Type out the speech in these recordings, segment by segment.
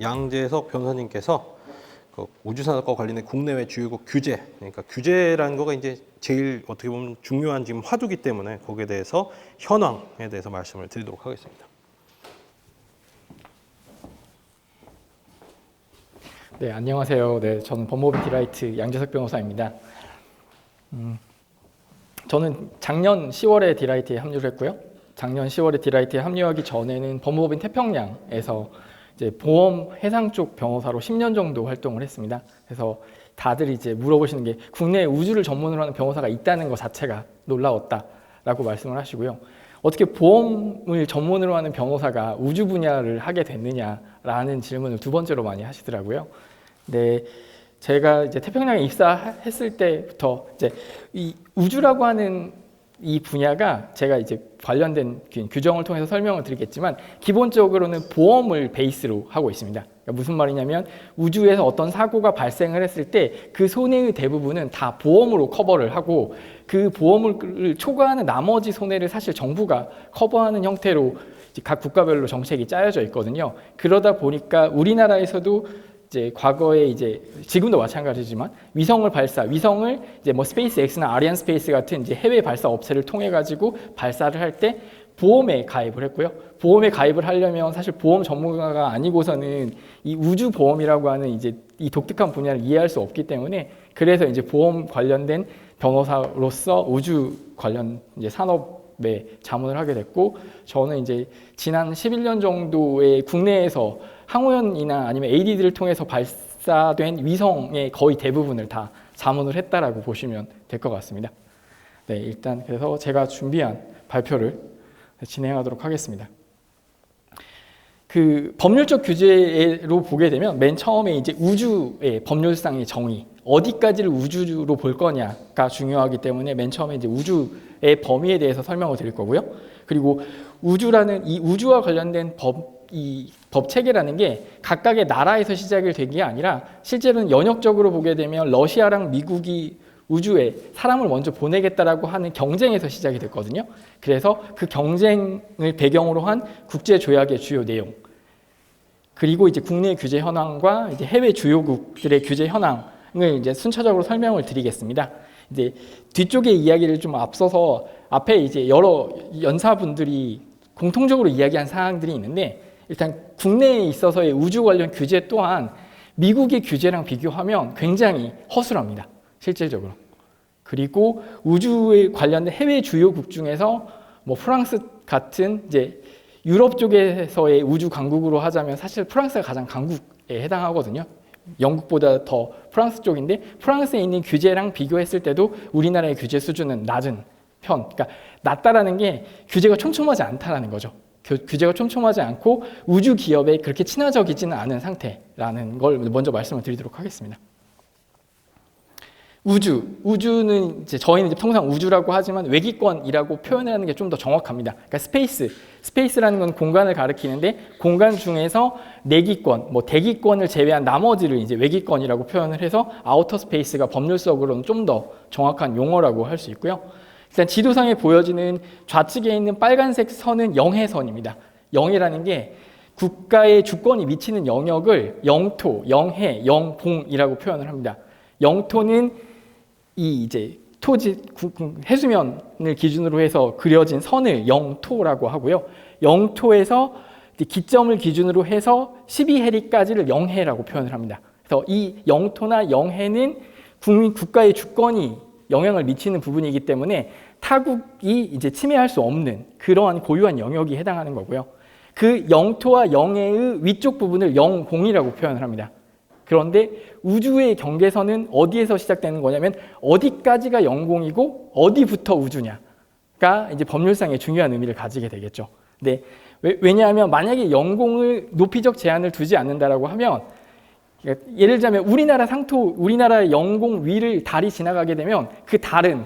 양재석 변호사님께서 그 우주산업과 관련된 국내외 주요국 규제, 그러니까 규제라는 거가 이제 제일 어떻게 보면 중요한 지금 화두기 때문에 거기에 대해서 현황에 대해서 말씀을 드리도록 하겠습니다. 네, 안녕하세요. 네, 저는 법무법인 디라이트 양재석 변호사입니다. 저는 작년 10월에 디라이트에 합류를 했고요. 작년 10월에 디라이트에 합류하기 전에는 법무법인 태평양에서 이제 보험 해상 쪽 변호사로 10년 정도 활동을 했습니다. 그래서 다들 이제 물어보시는 게 국내 우주를 전문으로 하는 변호사가 있다는 것 자체가 놀라웠다라고 말씀을 하시고요. 어떻게 보험을 전문으로 하는 변호사가 우주 분야를 하게 됐느냐라는 질문을 두 번째로 많이 하시더라고요. 네, 제가 이제 태평양에 입사했을 때부터 이제 이 우주라고 하는 이 분야가 제가 이제 관련된 규정을 통해서 설명을 드리겠지만 기본적으로는 보험을 베이스로 하고 있습니다. 그러니까 무슨 말이냐면 우주에서 어떤 사고가 발생을 했을 때 그 손해의 대부분은 다 보험으로 커버를 하고 그 보험을 초과하는 나머지 손해를 사실 정부가 커버하는 형태로 각 국가별로 정책이 짜여져 있거든요. 그러다 보니까 우리나라에서도 이제 과거에 이제 지금도 마찬가지지만 위성을 이제 뭐 스페이스X나 아리안스페이스 같은 이제 해외 발사 업체를 통해 가지고 발사를 할 때 보험에 가입을 했고요. 보험에 가입을 하려면 사실 보험 전문가가 아니고서는 이 우주 보험이라고 하는 이제 이 독특한 분야를 이해할 수 없기 때문에 그래서 이제 보험 관련된 변호사로서 우주 관련 이제 산업에 자문을 하게 됐고 저는 이제 지난 11년 정도의 국내에서 항우연이나 아니면 ADD를 통해서 발사된 위성의 거의 대부분을 다 자문을 했다라고 보시면 될 것 같습니다. 네, 일단 그래서 제가 준비한 발표를 진행하도록 하겠습니다. 그 법률적 규제로 보게 되면 맨 처음에 이제 우주의 법률상의 정의, 어디까지를 우주로 볼 거냐가 중요하기 때문에 맨 처음에 이제 우주의 범위에 대해서 설명을 드릴 거고요. 그리고 우주라는 이 우주와 관련된 법 체계라는 게 각각의 나라에서 시작이 된 게 아니라 실제로는 연역적으로 보게 되면 러시아랑 미국이 우주에 사람을 먼저 보내겠다라고 하는 경쟁에서 시작이 됐거든요. 그래서 그 경쟁을 배경으로 한 국제 조약의 주요 내용, 그리고 이제 국내 규제 현황과 이제 해외 주요국들의 규제 현황을 이제 순차적으로 설명을 드리겠습니다. 이제 뒤쪽의 이야기를 좀 앞서서 앞에 이제 여러 연사분들이 공통적으로 이야기한 사항들이 있는데 일단 국내에 있어서의 우주 관련 규제 또한 미국의 규제랑 비교하면 굉장히 허술합니다. 실질적으로. 그리고 우주에 관련된 해외 주요국 중에서 뭐 프랑스 같은 이제 유럽 쪽에서의 우주 강국으로 하자면 사실 프랑스가 가장 강국에 해당하거든요. 영국보다 더 프랑스 쪽인데 프랑스에 있는 규제랑 비교했을 때도 우리나라의 규제 수준은 낮은 편. 그러니까 낮다라는 게 규제가 촘촘하지 않다라는 거죠. 규제가 촘촘하지 않고 우주 기업에 그렇게 친화적이지는 않은 상태라는 걸 먼저 말씀을 드리도록 하겠습니다. 우주는 이제 저희는 이제 통상 우주라고 하지만 외기권이라고 표현하는 게 좀 더 정확합니다. 그러니까 스페이스라는 건 공간을 가리키는데 공간 중에서 내기권, 뭐 대기권을 제외한 나머지를 이제 외기권이라고 표현을 해서 아우터 스페이스가 법률적으로는 좀 더 정확한 용어라고 할 수 있고요. 일단 지도상에 보여지는 좌측에 있는 빨간색 선은 영해선입니다. 영해라는 게 국가의 주권이 미치는 영역을 영토, 영해, 영봉이라고 표현을 합니다. 영토는 이 이제 토지 해수면을 기준으로 해서 그려진 선을 영토라고 하고요. 영토에서 기점을 기준으로 해서 12해리까지를 영해라고 표현을 합니다. 그래서 이 영토나 영해는 국가의 주권이 영향을 미치는 부분이기 때문에 타국이 이제 침해할 수 없는 그러한 고유한 영역이 해당하는 거고요. 그 영토와 영해의 위쪽 부분을 영공이라고 표현을 합니다. 그런데 우주의 경계선은 어디에서 시작되는 거냐면 어디까지가 영공이고 어디부터 우주냐가 이제 법률상의 중요한 의미를 가지게 되겠죠. 근데 왜냐하면 만약에 영공을 높이적 제한을 두지 않는다라고 하면 예를 들자면 우리나라의 영공 위를 달이 지나가게 되면 그 달은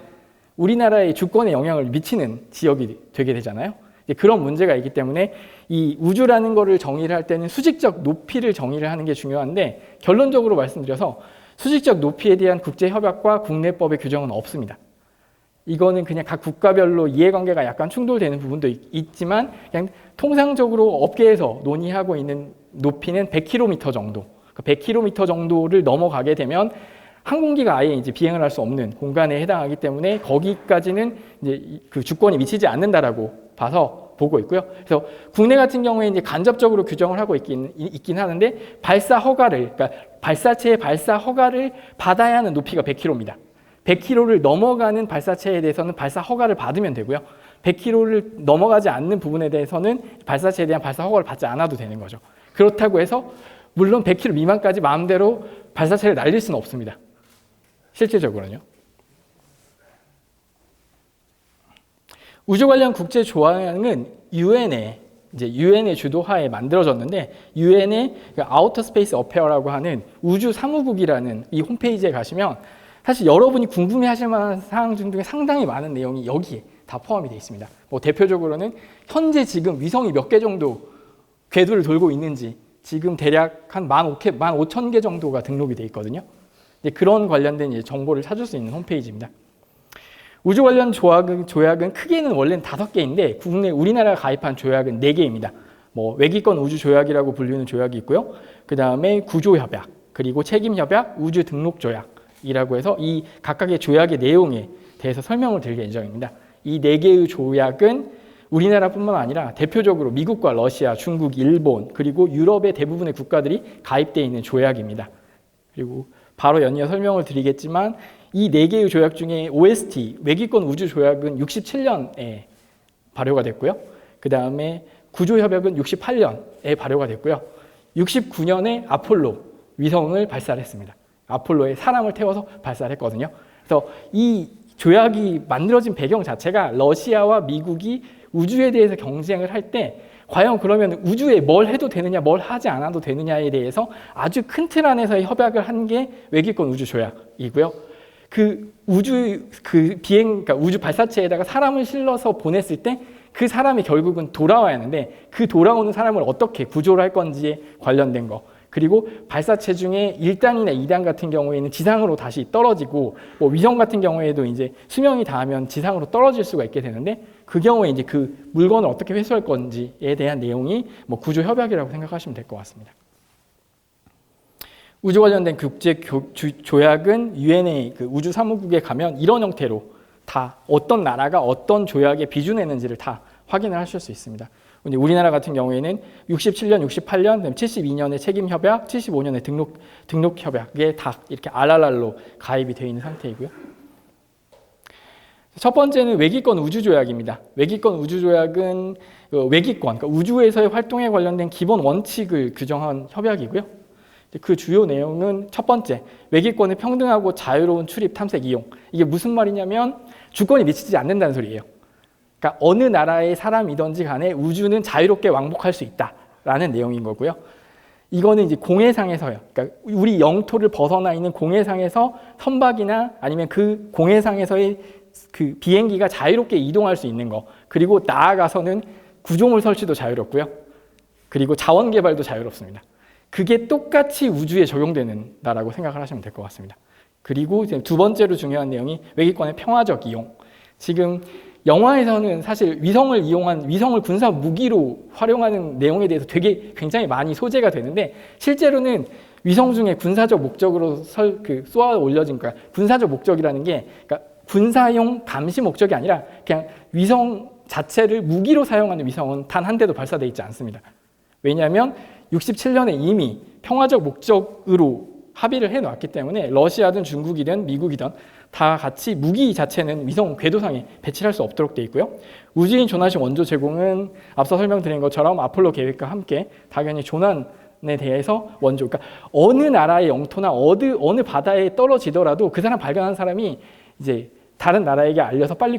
우리나라의 주권에 영향을 미치는 지역이 되게 되잖아요. 그런 문제가 있기 때문에 이 우주라는 거를 정의를 할 때는 수직적 높이를 정의를 하는 게 중요한데 결론적으로 말씀드려서 수직적 높이에 대한 국제협약과 국내법의 규정은 없습니다. 이거는 그냥 각 국가별로 이해관계가 약간 충돌되는 부분도 있지만 그냥 통상적으로 업계에서 논의하고 있는 높이는 100km 정도. 100km 정도를 넘어가게 되면 항공기가 아예 이제 비행을 할 수 없는 공간에 해당하기 때문에 거기까지는 이제 그 주권이 미치지 않는다라고 봐서 보고 있고요. 그래서 국내 같은 경우에 이제 간접적으로 규정을 하고 있긴 하는데 발사 허가를, 그러니까 발사체의 발사 허가를 받아야 하는 높이가 100km입니다. 100km를 넘어가는 발사체에 대해서는 발사 허가를 받으면 되고요. 100km를 넘어가지 않는 부분에 대해서는 발사체에 대한 발사 허가를 받지 않아도 되는 거죠. 그렇다고 해서 물론 100km 미만까지 마음대로 발사체를 날릴 수는 없습니다. 실질적으로는요. 우주 관련 국제 조항은 유엔의 주도하에 만들어졌는데 유엔의 아우터 스페이스 어페어라고 하는 우주 사무국이라는 이 홈페이지에 가시면 사실 여러분이 궁금해하실 만한 사항 중에 상당히 많은 내용이 여기에 다 포함이 되어 있습니다. 뭐 대표적으로는 현재 지금 위성이 몇 개 정도 궤도를 돌고 있는지 지금 대략 한 15,000개 정도가 등록이 되어 있거든요. 그런 관련된 이제 정보를 찾을 수 있는 홈페이지입니다. 우주 관련 조약은 크게는 원래는 5개인데 우리나라가 가입한 조약은 4개입니다. 뭐 외기권 우주 조약이라고 불리는 조약이 있고요. 그 다음에 구조협약, 그리고 책임협약, 우주 등록 조약이라고 해서 이 각각의 조약의 내용에 대해서 설명을 드릴 예정입니다. 이 4개의 조약은 우리나라뿐만 아니라 대표적으로 미국과 러시아, 중국, 일본, 그리고 유럽의 대부분의 국가들이 가입되어 있는 조약입니다. 그리고 바로 연이어 설명을 드리겠지만 이 4개의 조약 중에 OST, 외기권 우주 조약은 67년에 발효가 됐고요. 그 다음에 구조협약은 68년에 발효가 됐고요. 69년에 아폴로 위성을 발사를 했습니다. 아폴로에 사람을 태워서 발사를 했거든요. 그래서 이 조약이 만들어진 배경 자체가 러시아와 미국이 우주에 대해서 경쟁을 할 때 과연 그러면 우주에 뭘 해도 되느냐, 뭘 하지 않아도 되느냐에 대해서 아주 큰 틀 안에서의 협약을 한 게 외기권 우주 조약이고요. 그러니까 우주 발사체에다가 사람을 실어서 보냈을 때 그 사람이 결국은 돌아와야 하는데 그 돌아오는 사람을 어떻게 구조를 할 건지에 관련된 거. 그리고 발사체 중에 1단이나 2단 같은 경우에는 지상으로 다시 떨어지고 뭐 위성 같은 경우에도 이제 수명이 닿으면 지상으로 떨어질 수가 있게 되는데 그 경우에 이제 그 물건을 어떻게 회수할 건지에 대한 내용이 뭐 구조 협약이라고 생각하시면 될 것 같습니다. 우주 관련된 국제 조약은 유엔의 그 우주 사무국에 가면 이런 형태로 다 어떤 나라가 어떤 조약에 비준했는지를 다 확인을 하실 수 있습니다. 우리나라 같은 경우에는 67년, 68년, 72년에 책임협약, 75년에 등록협약에 다 이렇게 알알알로 가입이 되어 있는 상태이고요. 첫 번째는 외기권 우주조약입니다. 외기권 우주조약은 외기권, 그러니까 우주에서의 활동에 관련된 기본 원칙을 규정한 협약이고요. 그 주요 내용은 첫 번째, 외기권의 평등하고 자유로운 출입, 탐색, 이용. 이게 무슨 말이냐면 주권이 미치지 않는다는 소리예요. 그러니까 어느 나라의 사람이든지 간에 우주는 자유롭게 왕복할 수 있다라는 내용인 거고요. 이거는 이제 공해상에서요. 그러니까 우리 영토를 벗어나 있는 공해상에서 선박이나 아니면 그 공해상에서의 그 비행기가 자유롭게 이동할 수 있는 거. 그리고 나아가서는 구조물 설치도 자유롭고요. 그리고 자원 개발도 자유롭습니다. 그게 똑같이 우주에 적용되는다라고 생각을 하시면 될 것 같습니다. 그리고 이제 두 번째로 중요한 내용이 외기권의 평화적 이용. 지금 영화에서는 사실 위성을 군사 무기로 활용하는 내용에 대해서 굉장히 많이 소재가 되는데 실제로는 위성 중에 군사적 목적으로 쏘아 올려진 거야. 군사적 목적이라는 게 그러니까 군사용 감시 목적이 아니라 그냥 위성 자체를 무기로 사용하는 위성은 단 한 대도 발사되어 있지 않습니다. 왜냐하면 67년에 이미 평화적 목적으로 합의를 해놨기 때문에 러시아든 중국이든 미국이든 다 같이 무기 자체는 위성 궤도상에 배치할 수 없도록 되어 있고요. 우주인 조난식 원조 제공은 앞서 설명드린 것처럼 아폴로 계획과 함께 당연히 조난에 대해서 원조, 그러니까 어느 나라의 영토나 어느 바다에 떨어지더라도 그 사람 발견한 사람이 이제 다른 나라에게 알려서 빨리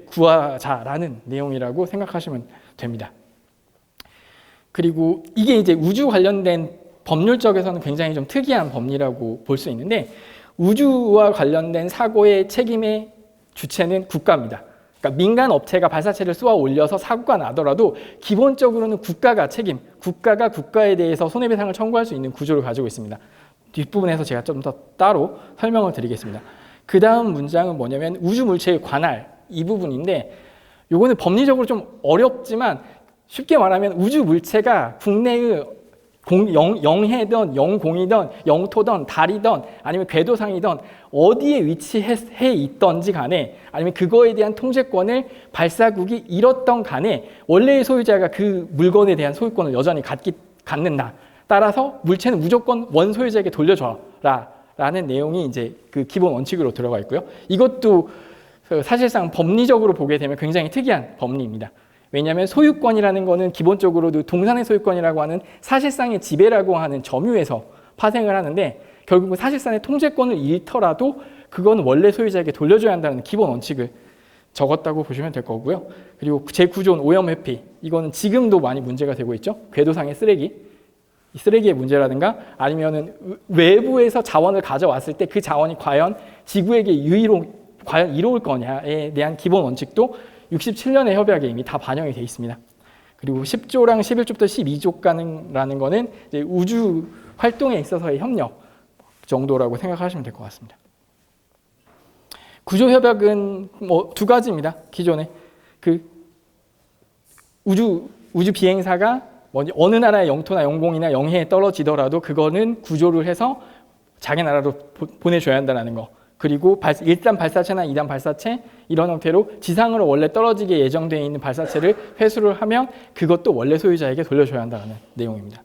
구하자라는 내용이라고 생각하시면 됩니다. 그리고 이게 이제 우주 관련된 법률적에서는 굉장히 좀 특이한 법리라고 볼 수 있는데 우주와 관련된 사고의 책임의 주체는 국가입니다. 그러니까 민간 업체가 발사체를 쏘아 올려서 사고가 나더라도 기본적으로는 국가가 국가에 대해서 손해배상을 청구할 수 있는 구조를 가지고 있습니다. 뒷부분에서 제가 좀 더 따로 설명을 드리겠습니다. 그 다음 문장은 뭐냐면 우주 물체의 관할 이 부분인데 요거는 법리적으로 좀 어렵지만 쉽게 말하면 우주 물체가 국내의 영해든 영공이든 영토든 달이든 아니면 궤도상이든 어디에 위치해 있던지 간에 아니면 그거에 대한 통제권을 발사국이 잃었던 간에 원래의 소유자가 그 물건에 대한 소유권을 여전히 갖는다. 따라서 물체는 무조건 원소유자에게 돌려줘라 라는 내용이 이제 그 기본 원칙으로 들어가 있고요. 이것도 사실상 법리적으로 보게 되면 굉장히 특이한 법리입니다. 왜냐하면 소유권이라는 거는 기본적으로도 동산의 소유권이라고 하는 사실상의 지배라고 하는 점유에서 파생을 하는데 결국은 사실상의 통제권을 잃더라도 그건 원래 소유자에게 돌려줘야 한다는 기본 원칙을 적었다고 보시면 될 거고요. 그리고 제9조는 오염회피. 이거는 지금도 많이 문제가 되고 있죠. 궤도상의 쓰레기. 이 쓰레기의 문제라든가 아니면은 외부에서 자원을 가져왔을 때 그 자원이 과연 지구에게 과연 이로울 거냐에 대한 기본 원칙도 67년의 협약에 이미 다 반영이 되어 있습니다. 그리고 10조랑 11조부터 12조라는 거는 이제 우주 활동에 있어서의 협력 정도라고 생각하시면 될 것 같습니다. 구조협약은 뭐 두 가지입니다. 기존에 그 우주 비행사가 어느 나라의 영토나 영공이나 영해에 떨어지더라도 그거는 구조를 해서 자기 나라로 보내줘야 한다는 거. 그리고 1단 발사체나 2단 발사체 이런 형태로 지상으로 원래 떨어지게 예정되어 있는 발사체를 회수를 하면 그것도 원래 소유자에게 돌려줘야 한다는 내용입니다.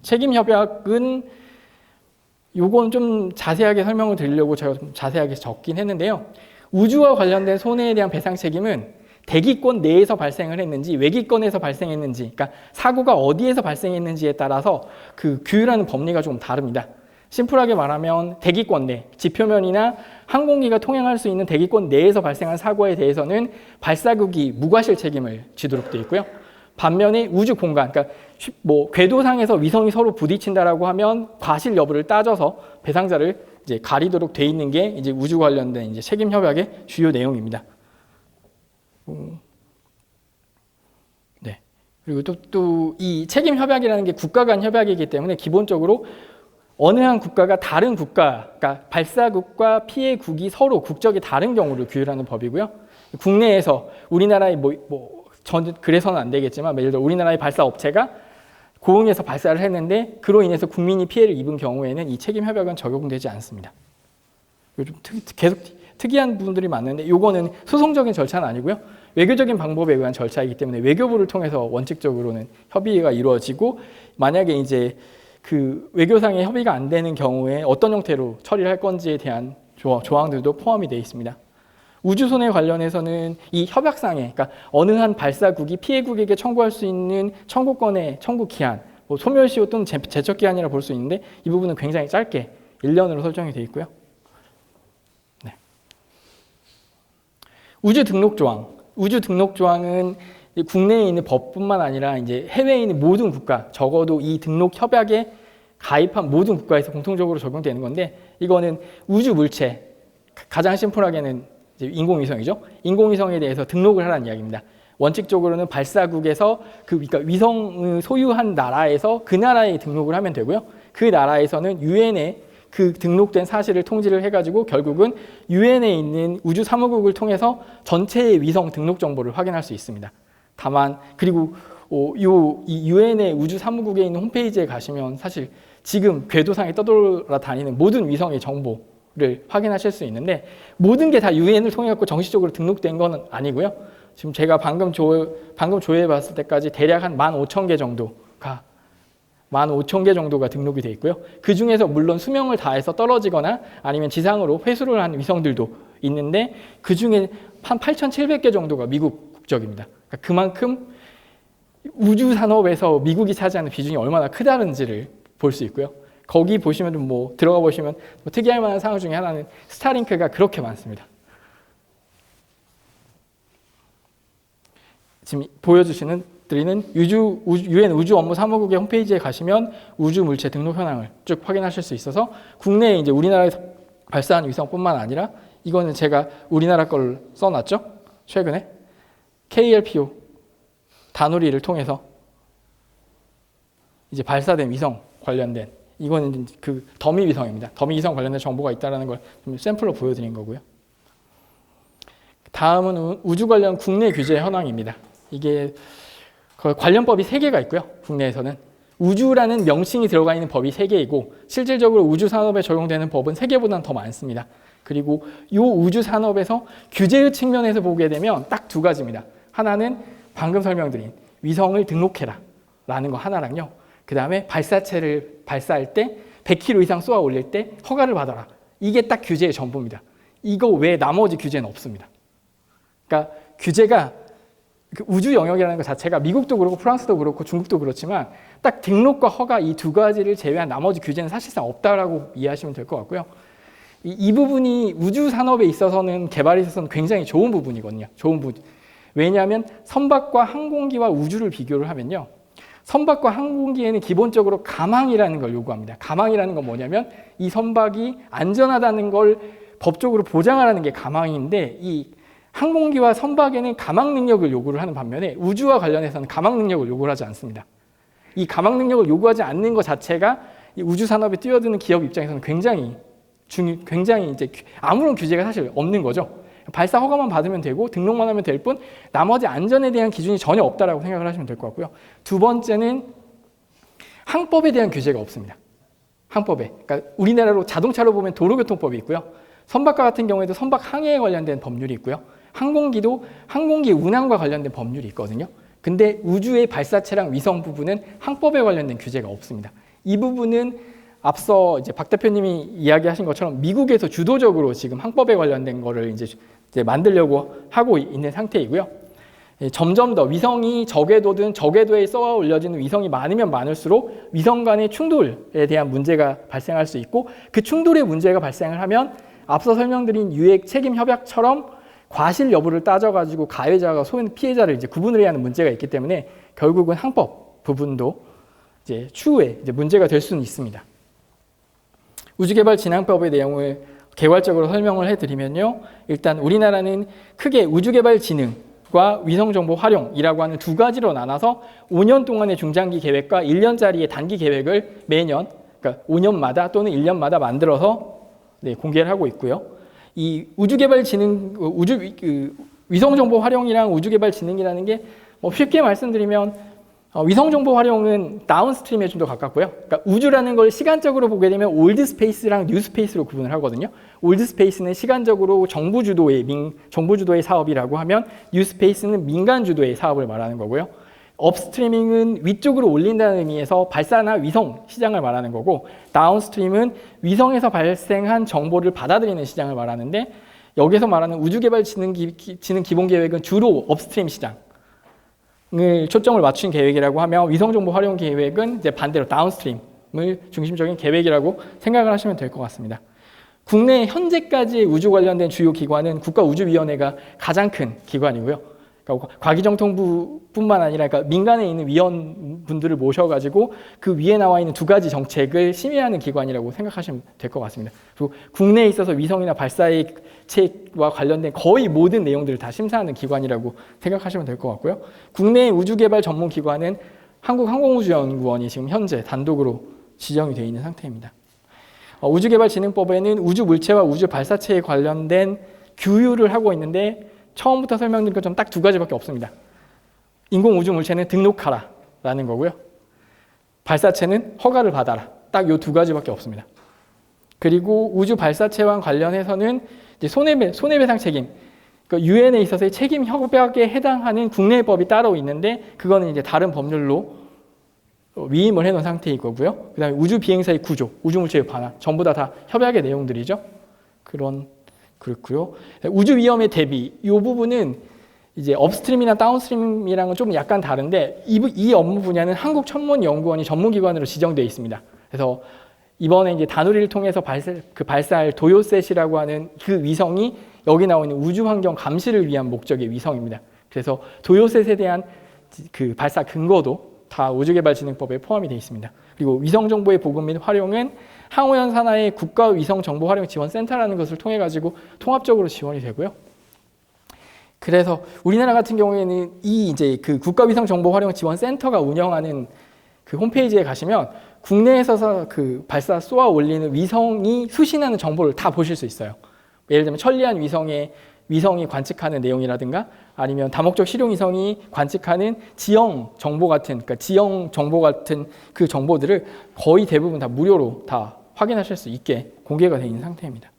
책임협약은 요건 좀 자세하게 설명을 드리려고 제가 좀 자세하게 적긴 했는데요. 우주와 관련된 손해에 대한 배상 책임은 대기권 내에서 발생을 했는지 외기권에서 발생했는지 그러니까 사고가 어디에서 발생했는지에 따라서 그 규율하는 법리가 조금 다릅니다. 심플하게 말하면 대기권 내, 지표면이나 항공기가 통행할 수 있는 대기권 내에서 발생한 사고에 대해서는 발사국이 무과실 책임을 지도록 되어 있고요. 반면에 우주 공간, 그러니까 뭐 궤도상에서 위성이 서로 부딪힌다라고 하면 과실 여부를 따져서 배상자를 이제 가리도록 되어 있는 게 이제 우주 관련된 이제 책임 협약의 주요 내용입니다. 네. 그리고 또 이 책임 협약이라는 게 국가 간 협약이기 때문에 기본적으로 어느 한 국가가 다른 국가, 그러니까 발사국과 피해국이 서로 국적이 다른 경우를 규율하는 법이고요. 국내에서 우리나라의 그래서는 안 되겠지만 예를 들어 우리나라의 발사 업체가 고흥에서 발사를 했는데 그로 인해서 국민이 피해를 입은 경우에는 이 책임 협약은 적용되지 않습니다. 좀 계속 특이한 부분들이 많은데 이거는 소송적인 절차는 아니고요. 외교적인 방법에 의한 절차이기 때문에 외교부를 통해서 원칙적으로는 협의가 이루어지고 만약에 이제 그 외교상의 협의가 안 되는 경우에 어떤 형태로 처리를 할 건지에 대한 조항들도 포함이 되어 있습니다. 우주손해 관련해서는 이 협약상에 그러니까 어느 한 발사국이 피해국에게 청구할 수 있는 청구권의 청구 기한, 소멸시효 또는 제척 기한이라 볼 수 있는데 이 부분은 굉장히 짧게 1년으로 설정이 되어 있고요. 네. 우주 등록 조항. 우주 등록 조항은 국내에 있는 법뿐만 아니라 이제 해외에 있는 모든 국가, 적어도 이 등록 협약에 가입한 모든 국가에서 공통적으로 적용되는 건데 이거는 우주 물체, 가장 심플하게는 이제 인공위성이죠. 인공위성에 대해서 등록을 하라는 이야기입니다. 원칙적으로는 발사국에서 그러니까 위성을 소유한 나라에서 그 나라에 등록을 하면 되고요. 그 나라에서는 유엔에 그 등록된 사실을 통지를 해가지고 결국은 유엔에 있는 우주사무국을 통해서 전체의 위성 등록 정보를 확인할 수 있습니다. 다만 그리고 이 유엔의 우주사무국에 있는 홈페이지에 가시면 사실 지금 궤도상에 떠돌아다니는 모든 위성의 정보를 확인하실 수 있는데 모든 게 다 유엔을 통해 갖고 정식적으로 등록된 건 아니고요. 지금 제가 방금 조회해 봤을 때까지 대략 한 15,000개 정도가 등록이 돼 있고요. 그 중에서 물론 수명을 다해서 떨어지거나 아니면 지상으로 회수를 한 위성들도 있는데 그 중에 한 8,700개 정도가 미국 국적입니다. 그러니까 그만큼 우주 산업에서 미국이 차지하는 비중이 얼마나 크다는지를 볼 수 있고요. 거기 보시면 좀 들어가 보시면 특이할 만한 사항 중에 하나는 스타링크가 그렇게 많습니다. 지금 드리는 유엔 우주 업무 사무국의 홈페이지에 가시면 우주 물체 등록 현황을 쭉 확인하실 수 있어서 국내에 이제 우리나라에서 발사한 위성뿐만 아니라 이거는 제가 우리나라 걸 써놨죠. 최근에 KLPO 다누리를 통해서 이제 발사된 위성 관련된 이거는 그 더미 위성입니다. 더미 위성 관련된 정보가 있다는 걸 좀 샘플로 보여드린 거고요. 다음은 우주 관련 국내 규제 현황입니다. 이게 관련 법이 3개가 있고요. 국내에서는 우주라는 명칭이 들어가 있는 법이 3개이고 실질적으로 우주 산업에 적용되는 법은 3개보다는 더 많습니다. 그리고 이 우주 산업에서 규제의 측면에서 보게 되면 딱 2가지입니다. 하나는 방금 설명드린 위성을 등록해라 라는 거 하나랑요. 그 다음에 발사체를 발사할 때 100km 이상 쏘아 올릴 때 허가를 받아라. 이게 딱 규제의 전부입니다. 이거 외에 나머지 규제는 없습니다. 그러니까 규제가 그 우주 영역이라는 것 자체가 미국도 그렇고 프랑스도 그렇고 중국도 그렇지만 딱 등록과 허가 이 2가지를 제외한 나머지 규제는 사실상 없다라고 이해하시면 될 것 같고요. 이 부분이 우주 산업에 있어서는 개발에 있어서는 굉장히 좋은 부분이거든요. 좋은 부분. 왜냐하면 선박과 항공기와 우주를 비교를 하면요. 선박과 항공기에는 기본적으로 가망이라는 걸 요구합니다. 가망이라는 건 뭐냐면 이 선박이 안전하다는 걸 법적으로 보장하라는 게 가망인데 이 항공기와 선박에는 가망 능력을 요구를 하는 반면에 우주와 관련해서는 가망 능력을 요구를 하지 않습니다. 이 가망 능력을 요구하지 않는 것 자체가 이 우주 산업에 뛰어드는 기업 입장에서는 굉장히 이제 아무런 규제가 사실 없는 거죠. 발사 허가만 받으면 되고 등록만 하면 될 뿐 나머지 안전에 대한 기준이 전혀 없다라고 생각을 하시면 될 것 같고요. 2번째는 항법에 대한 규제가 없습니다. 항법에. 그러니까 우리나라로 자동차로 보면 도로교통법이 있고요. 선박과 같은 경우에도 선박 항해에 관련된 법률이 있고요. 항공기도 항공기 운항과 관련된 법률이 있거든요. 근데 우주의 발사체랑 위성 부분은 항법에 관련된 규제가 없습니다. 이 부분은 앞서 이제 박 대표님이 이야기하신 것처럼 미국에서 주도적으로 지금 항법에 관련된 거를 이제 만들려고 하고 있는 상태이고요. 점점 더 위성이 저궤도든 저궤도에 쏘아 올려지는 위성이 많으면 많을수록 위성 간의 충돌에 대한 문제가 발생할 수 있고 그 충돌의 문제가 발생을 하면 앞서 설명드린 유액 책임 협약처럼 과실 여부를 따져가지고 가해자가 소인 피해자를 이제 구분을 해야 하는 문제가 있기 때문에 결국은 항법 부분도 이제 추후에 이제 문제가 될 수는 있습니다. 우주개발진흥법의 내용을 개괄적으로 설명을 해드리면요. 일단 우리나라는 크게 우주개발진흥과 위성정보 활용이라고 하는 2가지로 나눠서 5년 동안의 중장기 계획과 1년짜리의 단기 계획을 매년, 그러니까 5년마다 또는 1년마다 만들어서 공개를 하고 있고요. 이 우주개발진흥, 위성정보 활용이랑 우주개발진흥이라는 게 뭐 쉽게 말씀드리면 위성정보 활용은 다운스트림에 좀 더 가깝고요. 그러니까 우주라는 걸 시간적으로 보게 되면 올드 스페이스랑 뉴 스페이스로 구분을 하거든요. 올드 스페이스는 시간적으로 정부 주도의 사업이라고 하면 뉴 스페이스는 민간 주도의 사업을 말하는 거고요. 업스트리밍은 위쪽으로 올린다는 의미에서 발사나 위성 시장을 말하는 거고 다운스트림은 위성에서 발생한 정보를 받아들이는 시장을 말하는데 여기서 말하는 우주개발진흥 기본계획은 주로 업스트림 시장 을 초점을 맞춘 계획이라고 하면 위성정보 활용 계획은 이제 반대로 다운스트림을 중심적인 계획이라고 생각을 하시면 될 것 같습니다. 국내 현재까지의 우주 관련된 주요 기관은 국가우주위원회가 가장 큰 기관이고요. 그러니까 과기정통부뿐만 아니라 그러니까 민간에 있는 위원분들을 모셔가지고 그 위에 나와 있는 2가지 정책을 심의하는 기관이라고 생각하시면 될 것 같습니다. 그리고 국내에 있어서 위성이나 발사의 책과 관련된 거의 모든 내용들을 다 심사하는 기관이라고 생각하시면 될 것 같고요. 국내 우주개발 전문 기관은 한국항공우주연구원이 지금 현재 단독으로 지정이 되어 있는 상태입니다. 우주개발진흥법에는 우주 물체와 우주 발사체에 관련된 규율을 하고 있는데 처음부터 설명드린 것처럼 딱 2가지밖에 없습니다. 인공 우주 물체는 등록하라 라는 거고요. 발사체는 허가를 받아라. 딱 이 2가지밖에 없습니다. 그리고 우주 발사체와 관련해서는 이제 손해배상 책임, 그러니까 유엔에 있어서의 책임 협약에 해당하는 국내 법이 따로 있는데 그거는 이제 다른 법률로 위임을 해놓은 상태일 거고요. 그다음에 우주 비행사의 구조, 우주 물체의 반환, 전부 다 협약의 내용들이죠. 그렇고요. 우주 위험의 대비, 이 부분은 이제 업스트림이나 다운스트림이랑은 좀 약간 다른데 이 업무 분야는 한국천문연구원이 전문기관으로 지정되어 있습니다. 그래서 이번에 이제 다누리를 통해서 발사할 도요셋이라고 하는 그 위성이 여기 나와 있는 우주환경 감시를 위한 목적의 위성입니다. 그래서 도요셋에 대한 그 발사 근거도 다 우주개발진흥법에 포함이 되어 있습니다. 그리고 위성정보의 보급 및 활용은 항우연 산하의 국가위성정보활용지원센터라는 것을 통해 가지고 통합적으로 지원이 되고요. 그래서 우리나라 같은 경우에는 이 이제 그 국가위성정보활용지원센터가 운영하는 그 홈페이지에 가시면 국내에서 그 발사 쏘아 올리는 위성이 수신하는 정보를 다 보실 수 있어요. 예를 들면 천리안 위성의 위성이 관측하는 내용이라든가 아니면 다목적 실용 위성이 관측하는 지형 정보 같은 그 정보들을 거의 대부분 다 무료로 다 확인하실 수 있게 공개가 되어 있는 상태입니다.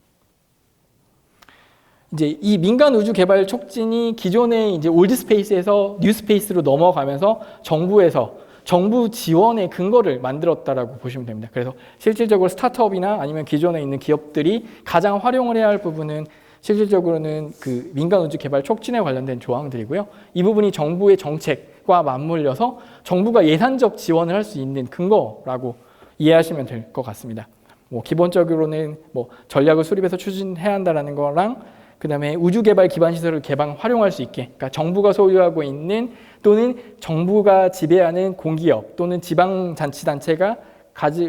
이제 이 민간 우주 개발 촉진이 기존의 이제 올드 스페이스에서 뉴 스페이스로 넘어가면서 정부 지원의 근거를 만들었다라고 보시면 됩니다. 그래서 실질적으로 스타트업이나 아니면 기존에 있는 기업들이 가장 활용을 해야 할 부분은 실질적으로는 그 민간 우주 개발 촉진에 관련된 조항들이고요. 이 부분이 정부의 정책과 맞물려서 정부가 예산적 지원을 할 수 있는 근거라고 이해하시면 될 것 같습니다. 뭐 기본적으로는 뭐 전략을 수립해서 추진해야 한다라는 거랑 그다음에 우주 개발 기반 시설을 활용할 수 있게, 그러니까 정부가 소유하고 있는 또는 정부가 지배하는 공기업 또는 지방자치단체가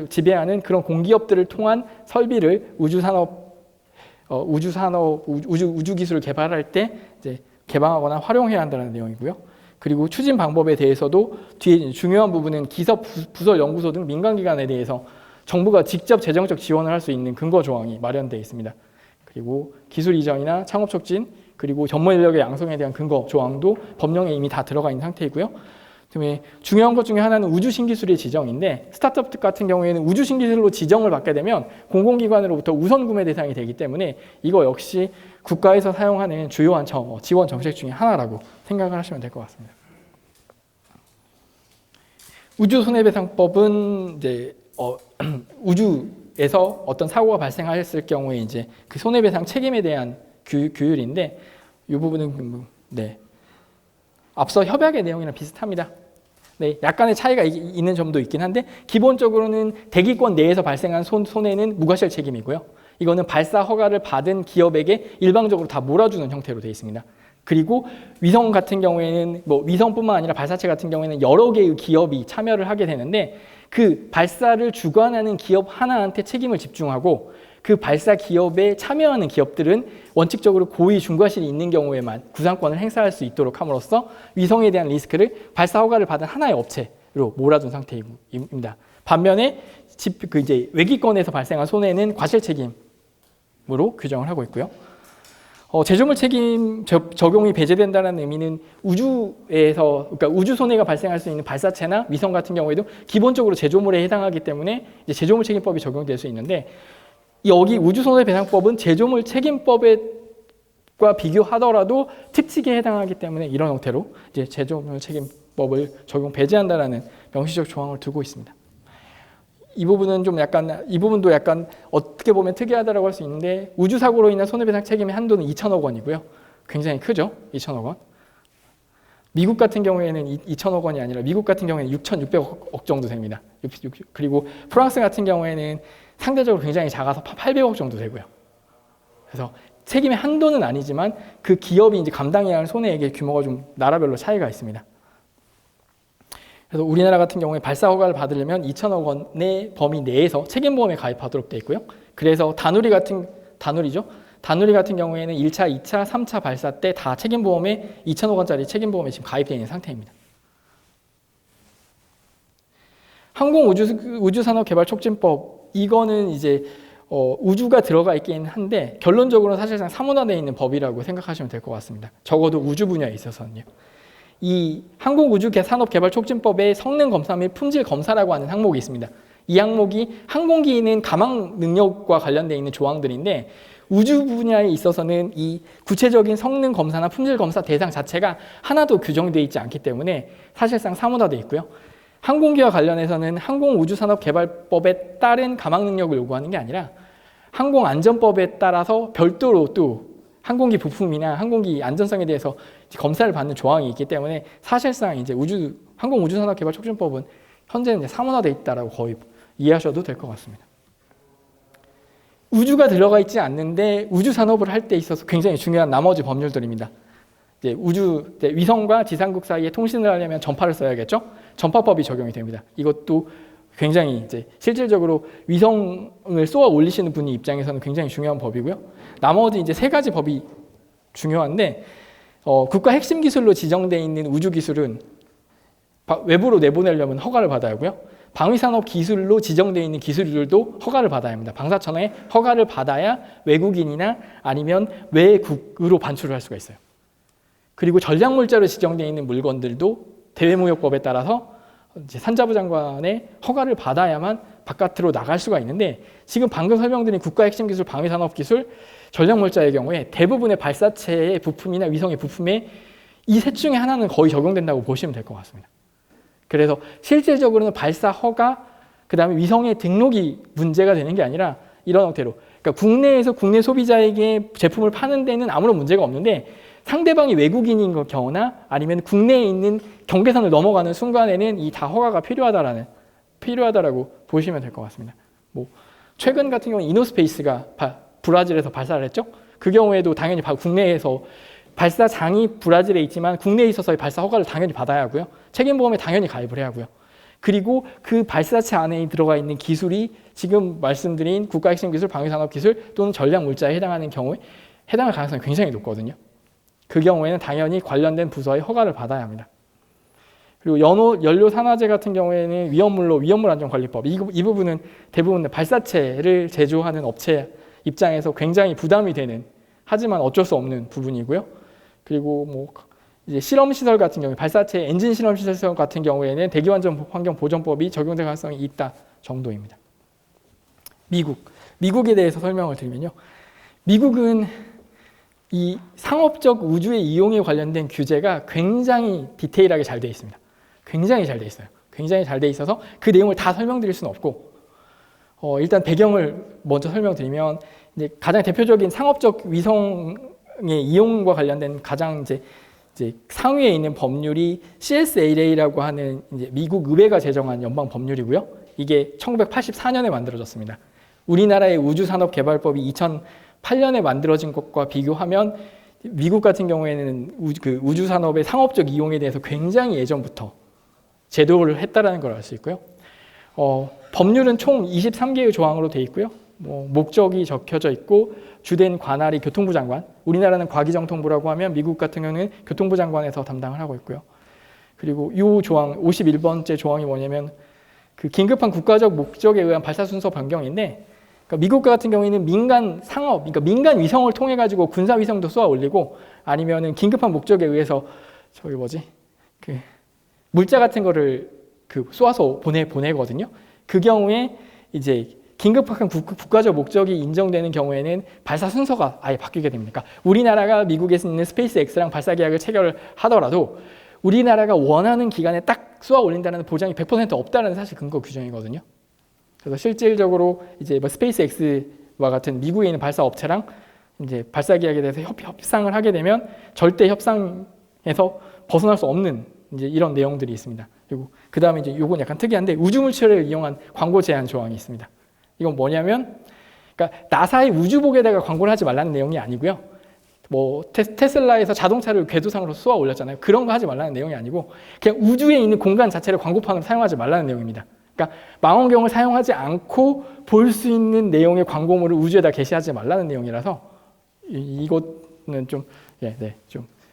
지배하는 그런 공기업들을 통한 설비를 우주 기술을 개발할 때 이제 개방하거나 활용해야 한다는 내용이고요. 그리고 추진 방법에 대해서도 뒤에 중요한 부분은 기업, 부설 연구소 등 민간기관에 대해서 정부가 직접 재정적 지원을 할 수 있는 근거 조항이 마련되어 있습니다. 그리고 기술 이전이나 창업 촉진, 그리고 전문 인력의 양성에 대한 근거 조항도 법령에 이미 다 들어가 있는 상태이고요. 그다음에 중요한 것 중에 하나는 우주 신기술의 지정인데, 스타트업 같은 경우에는 우주 신기술로 지정을 받게 되면 공공기관으로부터 우선 구매 대상이 되기 때문에 이거 역시 국가에서 사용하는 주요한 지원 정책 중에 하나라고 생각을 하시면 될 것 같습니다. 우주 손해배상법은 이제 우주에서 어떤 사고가 발생했을 경우에 이제 그 손해배상 책임에 대한 규율인데, 이 부분은 앞서 협약의 내용이랑 비슷합니다. 네, 약간의 차이가 있는 점도 있긴 한데 기본적으로는 대기권 내에서 발생한 손해는 무과실 책임이고요. 이거는 발사 허가를 받은 기업에게 일방적으로 다 몰아주는 형태로 되어 있습니다. 그리고 위성 같은 경우에는 위성뿐만 아니라 발사체 같은 경우에는 여러 개의 기업이 참여를 하게 되는데, 그 발사를 주관하는 기업 하나한테 책임을 집중하고 그 발사 기업에 참여하는 기업들은 원칙적으로 고의 중과실이 있는 경우에만 구상권을 행사할 수 있도록 함으로써 위성에 대한 리스크를 발사 허가를 받은 하나의 업체로 몰아준 상태입니다. 반면에 이제 외기권에서 발생한 손해는 과실 책임으로 규정을 하고 있고요. 제조물 책임 적용이 배제된다는 의미는 그러니까 우주 손해가 발생할 수 있는 발사체나 위성 같은 경우에도 기본적으로 제조물에 해당하기 때문에 이제 제조물 책임법이 적용될 수 있는데, 여기 우주손해배상법은 제조물 책임법과 비교하더라도 특칙에 해당하기 때문에 이런 형태로 이제 제조물 책임법을 적용 배제한다라는 명시적 조항을 두고 있습니다. 이 부분도 약간 어떻게 보면 특이하다라고 할 수 있는데, 우주 사고로 인한 손해배상 책임의 한도는 2천억 원이고요. 굉장히 크죠? 2천억 원. 미국 같은 경우에는 2천억 원이 아니라 미국 같은 경우에는 6,600억 정도 됩니다. 그리고 프랑스 같은 경우에는 상대적으로 굉장히 작아서 800억 정도 되고요. 그래서 책임의 한도는 아니지만 그 기업이 이제 감당해야 할 손해액의 규모가 좀 나라별로 차이가 있습니다. 그래서 우리나라 같은 경우에 발사 허가를 받으려면 2천억 원의 범위 내에서 책임보험에 가입하도록 되어 있고요. 그래서 다누리 같은 경우에는 1차, 2차, 3차 발사 때 다 책임보험에 2천억 원짜리 책임보험에 지금 가입되어 있는 상태입니다. 항공우주산업개발촉진법, 이거는 이제 우주가 들어가 있긴 한데 결론적으로는 사실상 사문화되어 있는 법이라고 생각하시면 될 것 같습니다. 적어도 우주 분야에 있어서는요. 이 항공우주산업개발촉진법에 성능검사 및 품질검사라고 하는 항목이 있습니다. 이 항목이 항공기는 가망 능력과 관련되어 있는 조항들인데, 우주 분야에 있어서는 이 구체적인 성능 검사나 품질 검사 대상 자체가 하나도 규정되어 있지 않기 때문에 사실상 사문화되어 있고요. 항공기와 관련해서는 항공우주산업개발법에 따른 가망 능력을 요구하는 게 아니라 항공안전법에 따라서 별도로 또 항공기 부품이나 항공기 안전성에 대해서 검사를 받는 조항이 있기 때문에 사실상 이제 항공우주산업개발촉진법은 현재는 이제 사문화되어 있다라고 거의 이해하셔도 될 것 같습니다. 우주가 들어가 있지 않는데 우주 산업을 할 때 있어서 굉장히 중요한 나머지 법률들입니다. 이제 위성과 지상국 사이에 통신을 하려면 전파를 써야겠죠? 전파법이 적용이 됩니다. 이것도 굉장히 이제 실질적으로 위성을 쏘아 올리시는 분이 입장에서는 굉장히 중요한 법이고요. 나머지 이제 3가지 법이 중요한데, 국가 핵심 기술로 지정되어 있는 우주 기술은 외부로 내보내려면 허가를 받아야 하고요. 방위산업 기술로 지정되어 있는 기술들도 허가를 받아야 합니다. 방사청의 허가를 받아야 외국인이나 아니면 외국으로 반출을 할 수가 있어요. 그리고 전략물자로 지정되어 있는 물건들도 대외무역법에 따라서 이제 산자부 장관의 허가를 받아야만 바깥으로 나갈 수가 있는데, 지금 방금 설명드린 국가핵심기술, 방위산업기술, 전략물자의 경우에 대부분의 발사체의 부품이나 위성의 부품에 이 셋 중에 하나는 거의 적용된다고 보시면 될 것 같습니다. 그래서 실질적으로는 발사 허가, 그 다음에 위성의 등록이 문제가 되는 게 아니라 이런 형태로, 그러니까 국내에서 국내 소비자에게 제품을 파는 데는 아무런 문제가 없는데, 상대방이 외국인인 경우나 아니면 국내에 있는 경계선을 넘어가는 순간에는 이 다 허가가 필요하다라고 보시면 될 것 같습니다. 뭐 최근 같은 경우는 이노스페이스가 브라질에서 발사를 했죠. 그 경우에도 당연히 국내에서 발사장이 브라질에 있지만 국내에 있어서의 발사 허가를 당연히 받아야 하고요. 책임보험에 당연히 가입을 해야 하고요. 그리고 그 발사체 안에 들어가 있는 기술이 지금 말씀드린 국가핵심기술, 방위산업기술 또는 전략물자에 해당하는 경우에 해당할 가능성이 굉장히 높거든요. 그 경우에는 당연히 관련된 부서의 허가를 받아야 합니다. 그리고 연료산화제 같은 경우에는 위험물안전관리법, 이 부분은 대부분 발사체를 제조하는 업체 입장에서 굉장히 부담이 되는, 하지만 어쩔 수 없는 부분이고요. 그리고 뭐 이제 실험시설 같은 경우에, 발사체 엔진 실험시설 같은 경우에는 대기환경보전법이 적용될 가능성이 있다 정도입니다. 미국에 대해서 설명을 드리면요. 미국은 이 상업적 우주의 이용에 관련된 규제가 굉장히 디테일하게 잘 되어 있습니다. 굉장히 잘 되어 있어요. 굉장히 잘 되어 있어서 그 내용을 다 설명드릴 수는 없고, 일단 배경을 먼저 설명드리면, 이제 가장 대표적인 상업적 위성의 이용과 관련된 가장 이제 상위에 있는 법률이 CSLA라고 하는 이제 미국 의회가 제정한 연방 법률이고요. 이게 1984년에 만들어졌습니다. 우리나라의 우주산업개발법이 2008년에 만들어진 것과 비교하면 미국 같은 경우에는 우주산업의 상업적 이용에 대해서 굉장히 예전부터 제도를 했다는 걸 알 수 있고요. 법률은 총 23개의 조항으로 되어 있고요. 목적이 적혀져 있고, 주된 관할이 교통부 장관, 우리나라는 과기정통부라고 하면 미국 같은 경우는 교통부 장관에서 담당을 하고 있고요. 그리고 이 조항 51번째 조항이 뭐냐면 그 긴급한 국가적 목적에 의한 발사 순서 변경인데, 그러니까 미국 같은 경우에는 민간 상업, 그러니까 민간 위성을 통해 가지고 군사 위성도 쏘아 올리고, 아니면은 긴급한 목적에 의해서 그 물자 같은 거를 쏘아서 보내거든요. 그 경우에 이제 긴급한 국가적 목적이 인정되는 경우에는 발사 순서가 아예 바뀌게 됩니다. 그러니까 우리나라가 미국에 있는 스페이스X랑 발사 계약을 체결을 하더라도 우리나라가 원하는 기간에 딱 쏘아 올린다는 보장이 100% 없다는 사실 근거 규정이거든요. 그래서 실질적으로 이제 스페이스X와 같은 미국에 있는 발사 업체랑 이제 발사 계약에 대해서 협상을 하게 되면 절대 협상에서 벗어날 수 없는 이제 이런 내용들이 있습니다. 그리고 그 다음에 이제 요건 약간 특이한데, 우주물체를 이용한 광고 제한 조항이 있습니다. 이건 뭐냐면, 그러니까 나사의 우주복에다가 광고를 하지 말라는 내용이 아니고요. 뭐 테슬라에서 자동차를 궤도상으로 쏘아 올렸잖아요. 그런 거 하지 말라는 내용이 아니고, 그냥 우주에 있는 공간 자체를 광고판으로 사용하지 말라는 내용입니다. 그러니까 망원경을 사용하지 않고 볼 수 있는 내용의 광고물을 우주에다 게시하지 말라는 내용이라서, 이것은 좀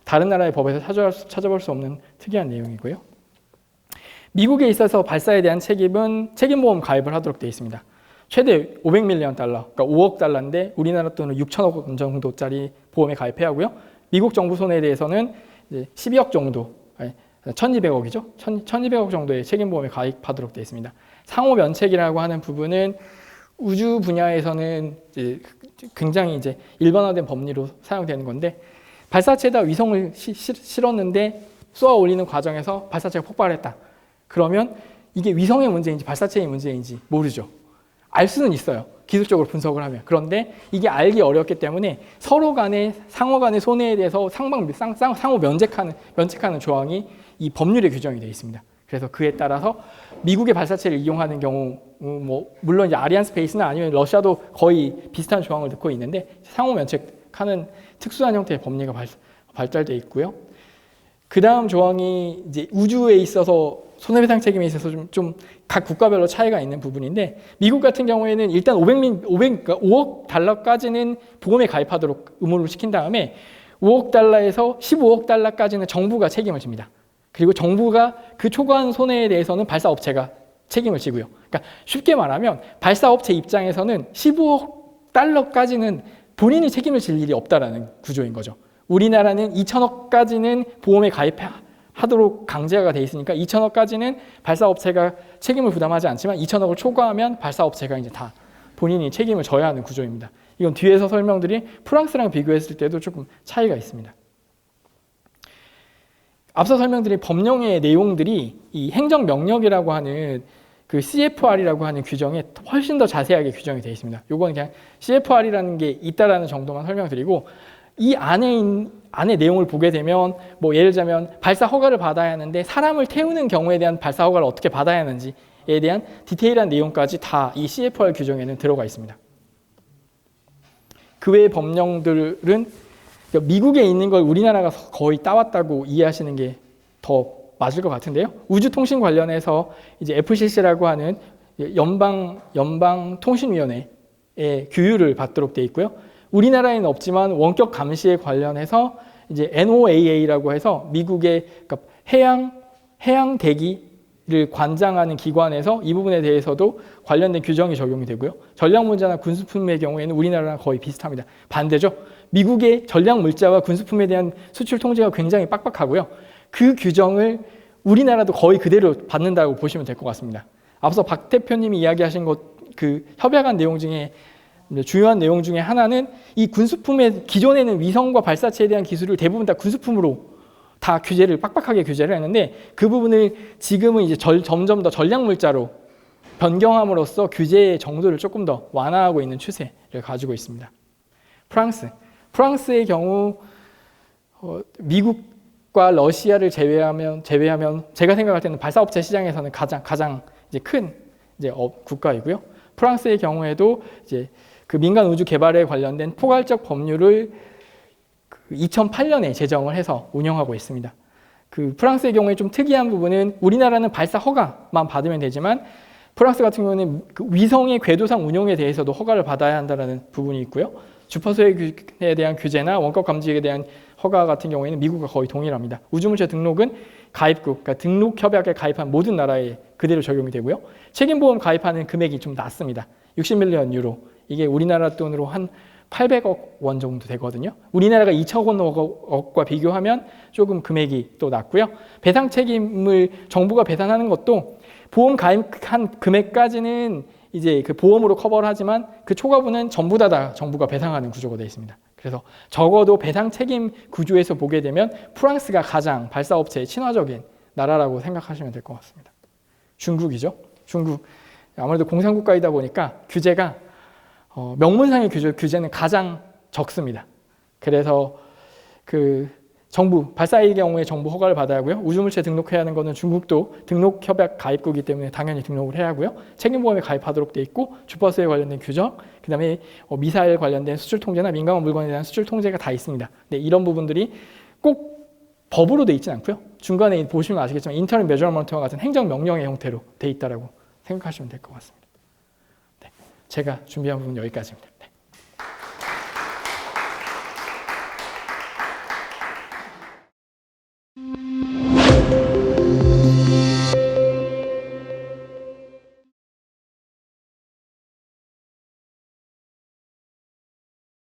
다른 나라의 법에서 찾아볼 수 없는 특이한 내용이고요. 미국에 있어서 발사에 대한 책임보험 가입을 하도록 되어 있습니다. 최대 500밀리언 달러, 그러니까 5억 달러인데 우리나라 돈은 6천억 원 정도짜리 보험에 가입해야 하고요. 미국 정부 손해에 대해서는 이제 12억 정도, 1,200억이죠. 1,200억 정도의 책임보험에 가입하도록 되어 있습니다. 상호 면책이라고 하는 부분은 우주 분야에서는 이제 굉장히 이제 일반화된 법리로 사용되는 건데, 발사체에다 위성을 실었는데 쏘아 올리는 과정에서 발사체가 폭발했다. 그러면 이게 위성의 문제인지 발사체의 문제인지 모르죠. 알 수는 있어요. 기술적으로 분석을 하면. 그런데 이게 알기 어렵기 때문에 상호 간의 손해에 대해서 상호 면책하는 조항이 이 법률에 규정이 되어 있습니다. 그래서 그에 따라서 미국의 발사체를 이용하는 경우, 물론 이제 아리안스페이스나 아니면 러시아도 거의 비슷한 조항을 넣고 있는데, 상호 면책하는 특수한 형태의 법리가 발달되어 있고요. 그 다음 조항이 이제 우주에 있어서 손해배상 책임에 있어서 좀 각 국가별로 차이가 있는 부분인데, 미국 같은 경우에는 일단 5억 달러까지는 보험에 가입하도록 의무를 시킨 다음에 5억 달러에서 15억 달러까지는 정부가 책임을 집니다. 그리고 정부가 그 초과한 손해에 대해서는 발사업체가 책임을 지고요. 그러니까 쉽게 말하면 발사업체 입장에서는 15억 달러까지는 본인이 책임을 질 일이 없다라는 구조인 거죠. 우리나라는 2천억까지는 보험에 가입하도록 강제가 돼 있으니까 2천억까지는 발사업체가 책임을 부담하지 않지만 2천억을 초과하면 발사업체가 이제 다 본인이 책임을 져야 하는 구조입니다. 이건 뒤에서 설명드린 프랑스랑 비교했을 때도 조금 차이가 있습니다. 앞서 설명드린 법령의 내용들이 이 행정명령이라고 하는 그 CFR이라고 하는 규정에 훨씬 더 자세하게 규정이 되어 있습니다. 요건 그냥 CFR이라는 게 있다라는 정도만 설명드리고 이 안에 내용을 보게 되면 뭐 예를 들자면 발사 허가를 받아야 하는데 사람을 태우는 경우에 대한 발사 허가를 어떻게 받아야 하는지에 대한 디테일한 내용까지 다 이 CFR 규정에는 들어가 있습니다. 그 외의 법령들은 미국에 있는 걸 우리나라가 거의 따왔다고 이해하시는 게 더 맞을 것 같은데요. 우주통신 관련해서 이제 FCC라고 하는 연방통신위원회의 규율을 받도록 돼 있고요. 우리나라에는 없지만 원격 감시에 관련해서 이제 NOAA라고 해서 미국의 그러니까 해양 대기를 관장하는 기관에서 이 부분에 대해서도 관련된 규정이 적용이 되고요. 전략 물자나 군수품의 경우에는 우리나라랑 거의 비슷합니다. 반대죠. 미국의 전략 물자와 군수품에 대한 수출 통제가 굉장히 빡빡하고요. 그 규정을 우리나라도 거의 그대로 받는다고 보시면 될 것 같습니다. 앞서 박 대표님이 이야기하신 그 협약안 내용 중에 중요한 내용 중에 하나는 이 군수품의 기존에는 위성과 발사체에 대한 기술을 대부분 다 군수품으로 다 빡빡하게 규제를 했는데 그 부분을 지금은 이제 점점 더 전략 물자로 변경함으로써 규제의 정도를 조금 더 완화하고 있는 추세를 가지고 있습니다. 프랑스의 경우 미국과 러시아를 제외하면 제가 생각할 때는 발사업체 시장에서는 가장 이제 큰 이제 국가이고요. 프랑스의 경우에도 이제 그 민간 우주 개발에 관련된 포괄적 법률을 2008년에 제정을 해서 운영하고 있습니다. 그 프랑스의 경우에 좀 특이한 부분은 우리나라는 발사 허가만 받으면 되지만 프랑스 같은 경우는 그 위성의 궤도상 운용에 대해서도 허가를 받아야 한다는 부분이 있고요. 주파수에 대한 규제나 원격 감지에 대한 허가 같은 경우에는 미국과 거의 동일합니다. 우주물체 등록은 가입국, 그러니까 등록 협약에 가입한 모든 나라에 그대로 적용이 되고요. 책임보험 가입하는 금액이 좀 낮습니다. 60밀리언 유로. 이게 우리나라 돈으로 한 800억 원 정도 되거든요. 우리나라가 2천억과 비교하면 조금 금액이 또 낮고요. 배상 책임을 정부가 배상하는 것도 보험 가입한 금액까지는 이제 그 보험으로 커버를 하지만 그 초과분은 전부 다 정부가 배상하는 구조가 되어 있습니다. 그래서 적어도 배상 책임 구조에서 보게 되면 프랑스가 가장 발사업체에 친화적인 나라라고 생각하시면 될 것 같습니다. 중국이죠. 중국. 아무래도 공산국가이다 보니까 규제가 명문상의 규제는 가장 적습니다. 그래서 그 정부, 발사의 경우에 정부 허가를 받아야 하고요. 우주물체 등록해야 하는 것은 중국도 등록협약 가입국이기 때문에 당연히 등록을 해야 하고요. 책임보험에 가입하도록 돼 있고 주파수에 관련된 규정, 그 다음에 미사일 관련된 수출 통제나 민감한 물건에 대한 수출 통제가 다 있습니다. 네, 이런 부분들이 꼭 법으로 돼 있지는 않고요. 중간에 보시면 아시겠지만 인터넷 메저먼트와 같은 행정명령의 형태로 돼 있다라고 생각하시면 될 것 같습니다. 네, 제가 준비한 부분 여기까지입니다.